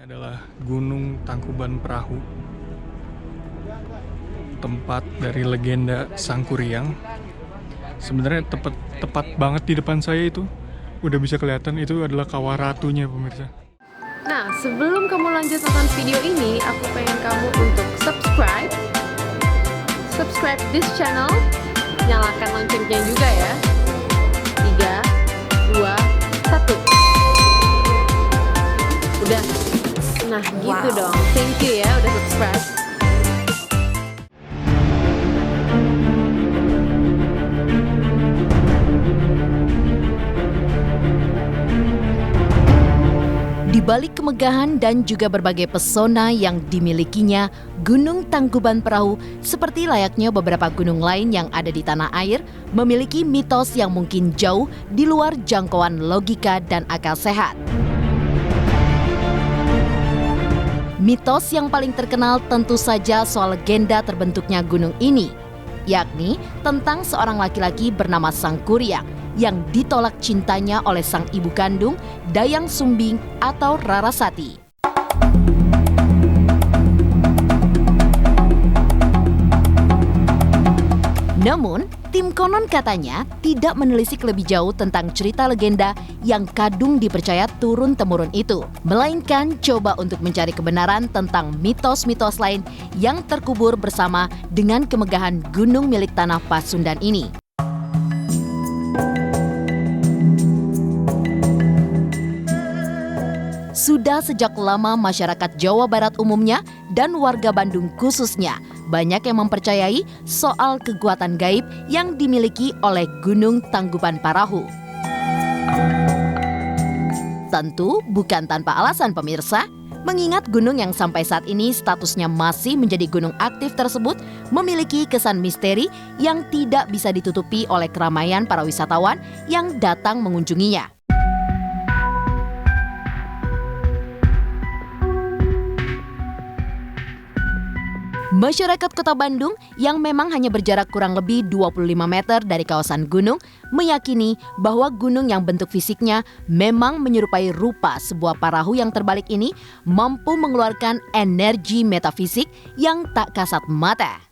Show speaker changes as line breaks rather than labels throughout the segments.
Ini adalah Gunung Tangkuban Perahu, tempat dari legenda Sangkuriang. Sebenarnya tepat banget di depan saya itu. Udah bisa kelihatan itu adalah kawah ratunya, pemirsa.
Nah, sebelum kamu lanjut nonton video ini, aku pengen kamu untuk subscribe this channel, nyalakan loncengnya juga ya. 3, 2, 1. Udah. Nah, gitu dong. Thank you ya udah subscribe.
Di balik kemegahan dan juga berbagai pesona yang dimilikinya, Gunung Tangkuban Perahu seperti layaknya beberapa gunung lain yang ada di tanah air, memiliki mitos yang mungkin jauh di luar jangkauan logika dan akal sehat. Mitos yang paling terkenal tentu saja soal legenda terbentuknya gunung ini, yakni tentang seorang laki-laki bernama Sangkuriang yang ditolak cintanya oleh sang ibu kandung, Dayang Sumbing atau Rarasati. Namun, tim konon katanya tidak menelisik lebih jauh tentang cerita legenda yang kadung dipercaya turun-temurun itu, melainkan coba untuk mencari kebenaran tentang mitos-mitos lain yang terkubur bersama dengan kemegahan gunung milik tanah Pasundan ini. Sudah sejak lama masyarakat Jawa Barat umumnya dan warga Bandung khususnya banyak yang mempercayai soal kekuatan gaib yang dimiliki oleh Gunung Tangkuban Perahu. Tentu bukan tanpa alasan pemirsa, mengingat gunung yang sampai saat ini statusnya masih menjadi gunung aktif tersebut memiliki kesan misteri yang tidak bisa ditutupi oleh keramaian para wisatawan yang datang mengunjunginya. Masyarakat Kota Bandung yang memang hanya berjarak kurang lebih 25 meter dari kawasan gunung meyakini bahwa gunung yang bentuk fisiknya memang menyerupai rupa sebuah perahu yang terbalik ini mampu mengeluarkan energi metafisik yang tak kasat mata.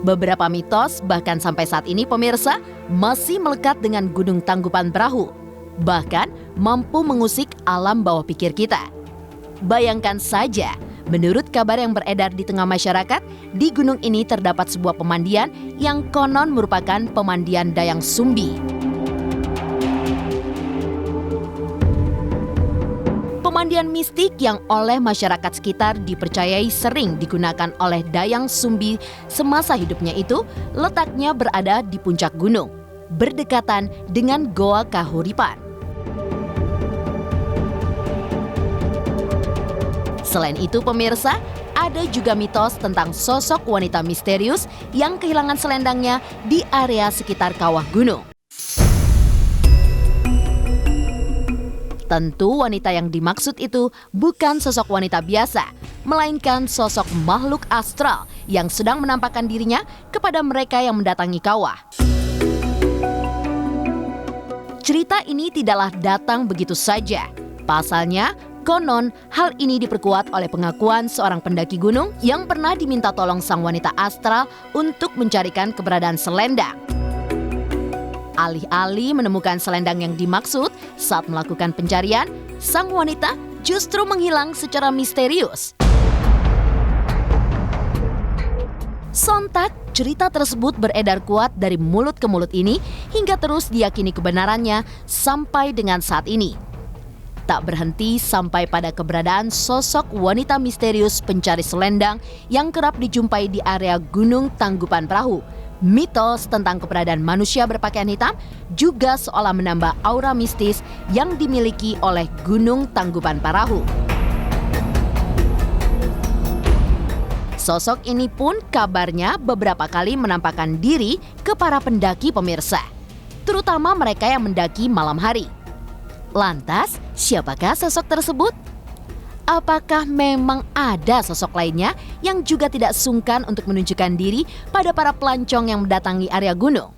Beberapa mitos bahkan sampai saat ini pemirsa masih melekat dengan Gunung Tangkuban Perahu. Bahkan mampu mengusik alam bawah pikir kita. Bayangkan saja, menurut kabar yang beredar di tengah masyarakat, di gunung ini terdapat sebuah pemandian yang konon merupakan pemandian Dayang Sumbi. Pemandian mistik yang oleh masyarakat sekitar dipercayai sering digunakan oleh Dayang Sumbi semasa hidupnya itu letaknya berada di puncak gunung, berdekatan dengan Goa Kahuripan. Selain itu pemirsa, ada juga mitos tentang sosok wanita misterius yang kehilangan selendangnya di area sekitar kawah gunung. Tentu wanita yang dimaksud itu bukan sosok wanita biasa, melainkan sosok makhluk astral yang sedang menampakkan dirinya kepada mereka yang mendatangi kawah. Cerita ini tidaklah datang begitu saja. Pasalnya, konon, hal ini diperkuat oleh pengakuan seorang pendaki gunung yang pernah diminta tolong sang wanita astral untuk mencarikan keberadaan selendang. Alih-alih menemukan selendang yang dimaksud, saat melakukan pencarian, sang wanita justru menghilang secara misterius. Sontak, cerita tersebut beredar kuat dari mulut ke mulut ini hingga terus diyakini kebenarannya sampai dengan saat ini. Tak berhenti sampai pada keberadaan sosok wanita misterius pencari selendang yang kerap dijumpai di area Gunung Tangkuban Perahu. Mitos tentang keberadaan manusia berpakaian hitam juga seolah menambah aura mistis yang dimiliki oleh Gunung Tangkuban Perahu. Sosok ini pun kabarnya beberapa kali menampakkan diri ke para pendaki pemirsa, terutama mereka yang mendaki malam hari. Lantas, siapakah sosok tersebut? Apakah memang ada sosok lainnya yang juga tidak sungkan untuk menunjukkan diri pada para pelancong yang mendatangi area gunung?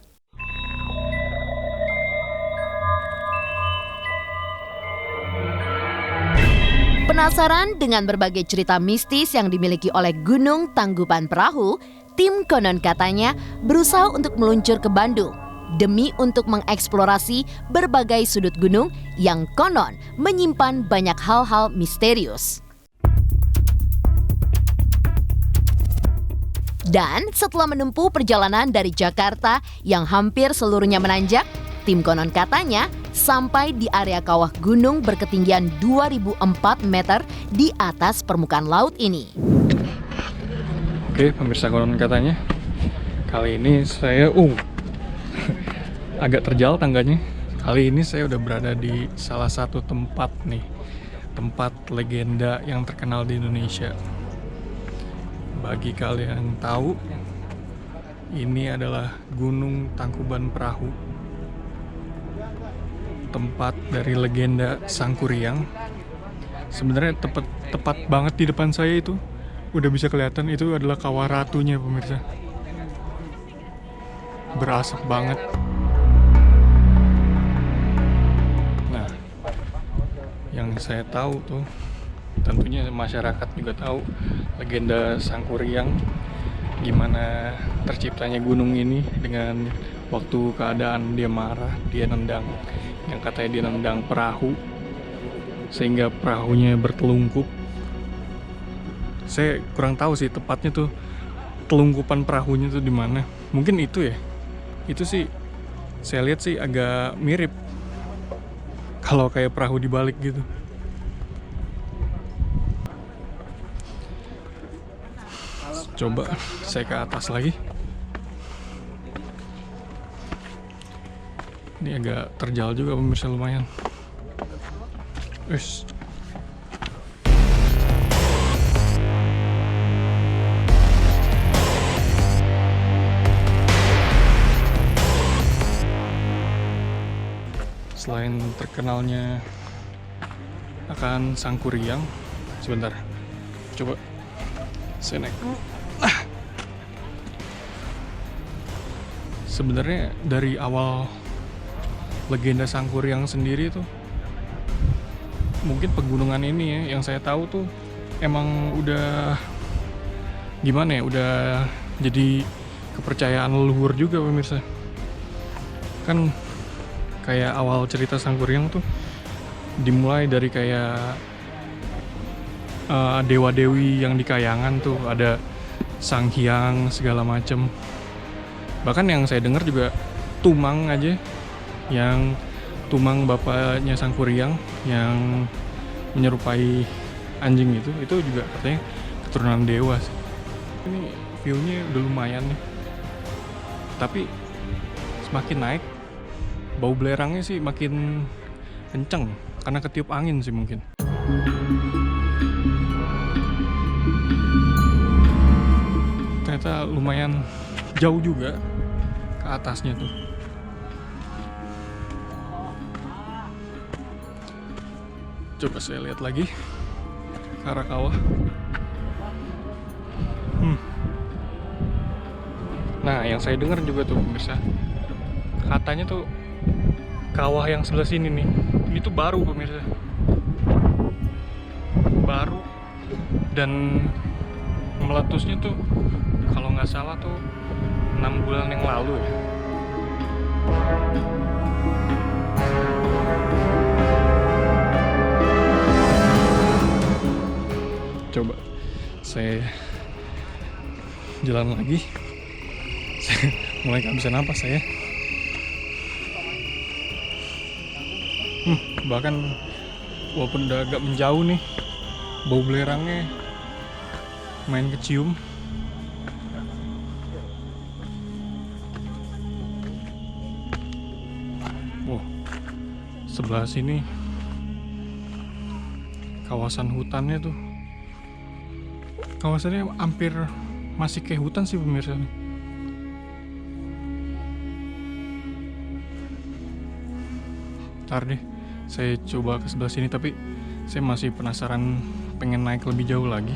Penasaran dengan berbagai cerita mistis yang dimiliki oleh Gunung Tangkuban Perahu, tim konon katanya berusaha untuk meluncur ke Bandung demi untuk mengeksplorasi berbagai sudut gunung yang konon menyimpan banyak hal-hal misterius. Dan setelah menempuh perjalanan dari Jakarta yang hampir seluruhnya menanjak, tim konon katanya sampai di area kawah gunung berketinggian 2004 meter di atas permukaan laut ini.
Oke, pemirsa konon katanya, kali ini saya agak terjal tangganya. Kali ini saya udah berada di salah satu tempat nih, tempat legenda yang terkenal di Indonesia. Bagi kalian yang tahu, ini adalah Gunung Tangkuban Perahu, tempat dari legenda Sangkuriang. Sebenarnya tepat banget di depan saya itu udah bisa kelihatan, itu adalah kawah ratunya pemirsa. Berasap banget. Nah, yang saya tahu tuh, tentunya masyarakat juga tahu legenda Sangkuriang, gimana terciptanya gunung ini dengan waktu keadaan dia marah, dia nendang, yang katanya dia nendang perahu sehingga perahunya bertelungkup. Saya kurang tahu sih tepatnya tuh telungkupan perahunya tuh di mana. Mungkin itu ya. Itu sih saya lihat sih agak mirip kalau kayak perahu dibalik gitu. Coba saya ke atas lagi. Ini agak terjal juga pemirsa, lumayan. Ush. Selain terkenalnya akan Sangkuriang, sebentar, coba saya naik. Sebenarnya dari awal legenda Sangkuriang sendiri tuh, mungkin pegunungan ini ya, yang saya tahu tuh emang udah gimana ya, udah jadi kepercayaan leluhur juga pemirsa. Kan kayak awal cerita Sangkuriang tuh dimulai dari kayak dewa-dewi yang di Kayangan tuh, ada Sang Hyang segala macem. Bahkan yang saya dengar juga Tumang aja, yang Tumang bapaknya Sangkuriang yang menyerupai anjing itu juga katanya keturunan dewa sih. Ini view-nya udah lumayan nih, tapi semakin naik bau belerangnya sih makin kenceng karena ketiup angin sih mungkin. Ternyata lumayan jauh juga ke atasnya tuh. Coba saya lihat lagi ke arah kawah. Nah, yang saya dengar juga tuh pemirsa, katanya tuh kawah yang sebelah sini nih, ini tuh baru pemirsa, baru, dan meletusnya tuh kalau nggak salah tuh 6 bulan yang lalu ya. Coba saya jalan lagi. Saya mulai kehabisan napas saya. Bahkan walaupun udah agak menjauh nih, bau belerangnya main kecium. Sebelah sini kawasan hutannya tuh, kawasannya hampir masih kayak hutan sih pemirsa. Ntar deh saya coba ke sebelah sini, tapi saya masih penasaran, pengen naik lebih jauh lagi.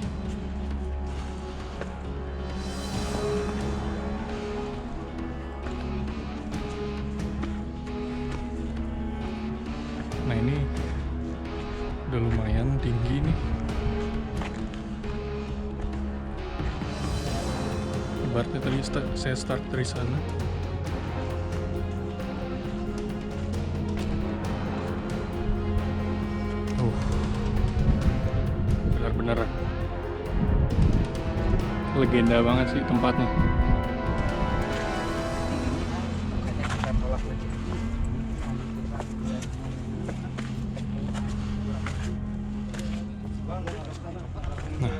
Nah ini udah lumayan tinggi nih. ibaratnya tadi saya start dari sana. Benar-benar legenda banget sih tempatnya. Nah,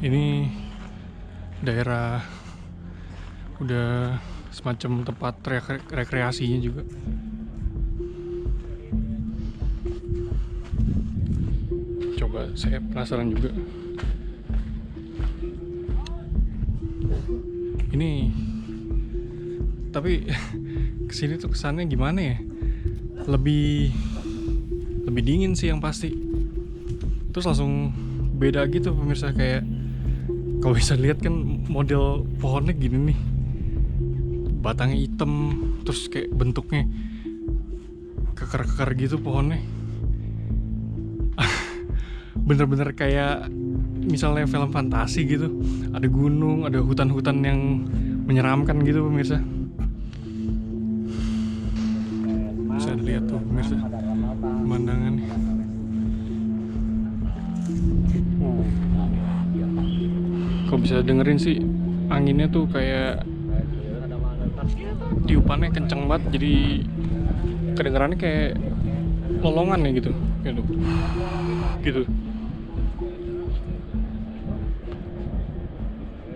ini daerah udah semacam tempat rekreasinya juga. Coba, saya penasaran juga. Ini tapi kesini tuh kesannya gimana ya? Lebih dingin sih yang pasti. Terus langsung beda gitu pemirsa, kayak kalau bisa lihat kan model pohonnya gini nih, batangnya hitam, terus kayak bentuknya kekar-kekar gitu pohonnya. Bener-bener kayak misalnya film fantasi gitu, ada gunung, ada hutan-hutan yang menyeramkan gitu pemirsa. Bisa dilihat tuh pemirsa pemandangannya. Kok bisa dengerin sih anginnya tuh kayak tiupannya kenceng banget, jadi kedengerannya kayak lolongan ya gitu. Gitu.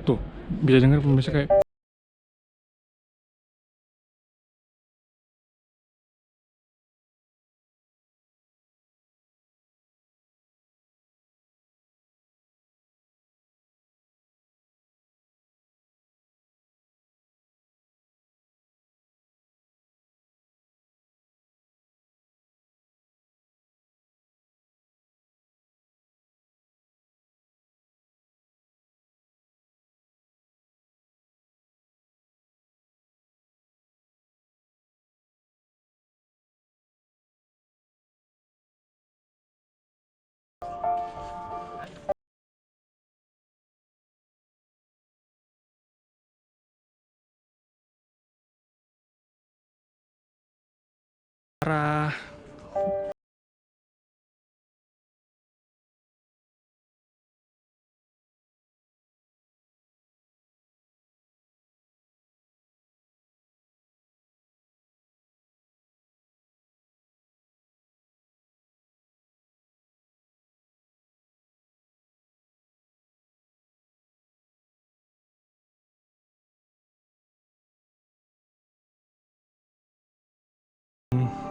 Tuh, bisa denger pemirsa kayak arah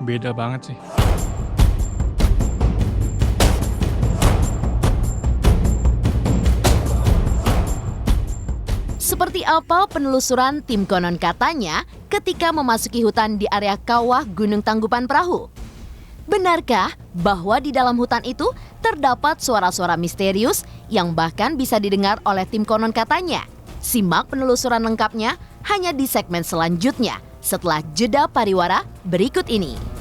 beda banget sih.
Seperti apa penelusuran tim konon katanya ketika memasuki hutan di area kawah Gunung Tangkuban Perahu? Benarkah bahwa di dalam hutan itu terdapat suara-suara misterius yang bahkan bisa didengar oleh tim konon katanya? Simak penelusuran lengkapnya hanya di segmen selanjutnya setelah jeda pariwara berikut ini.